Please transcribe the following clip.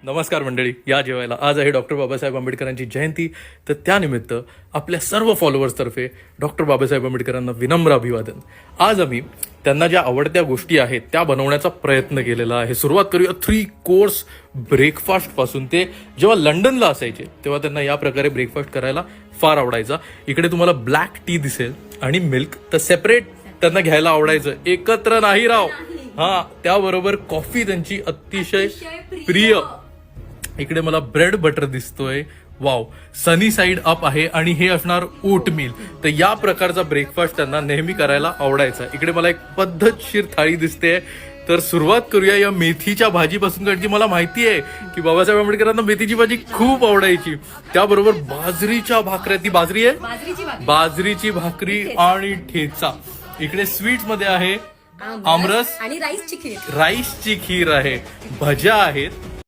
नमस्कार मंडळी, या जेवायला. आज आहे डॉक्टर बाबासाहेब आंबेडकरांची जयंती. तर त्यानिमित्त आपल्या सर्व फॉलोअर्सतर्फे डॉक्टर बाबासाहेब आंबेडकरांना विनम्र अभिवादन. आज आम्ही त्यांना ज्या आवडत्या गोष्टी आहेत त्या बनवण्याचा प्रयत्न केलेला आहे. सुरुवात करूया 3 कोर्स ब्रेकफास्ट पासून. ते जेव्हा लंडनला असायचे तेव्हा त्यांना या प्रकारे ब्रेकफास्ट करायला फार आवडायचा. इकडे तुम्हाला ब्लॅक टी दिसेल आणि मिल्क तर सेपरेट त्यांना घ्यायला आवडायचं, एकत्र नाही राव. हा, त्याबरोबर कॉफी त्यांची अतिशय प्रिय. इकडे मला ब्रेड बटर दिसतोय. वाव, सनी साइड अप आहे आणि हे असणार ओट मिल. तर या प्रकारचा ब्रेकफास्ट त्यांना नेहमी करायला आवडायचा. इकडे मला एक पद्धतशीर थाळी दिसते. तर सुरुवात करूया या मेथीच्या भाजीपासून, कारण की मला माहिती आहे की बाबासाहेब आंबेडकरांना मेथीची भाजी खूप आवडायची. त्याबरोबर बाजरीच्या भाकऱ्या, ती बाजरी आहे, बाजरीची भाकरी आणि ठेचा. इकडे स्वीट्स मध्ये आहे आमरस आणि राईसची खीर. राईसची खीर आहे, भज्या आहेत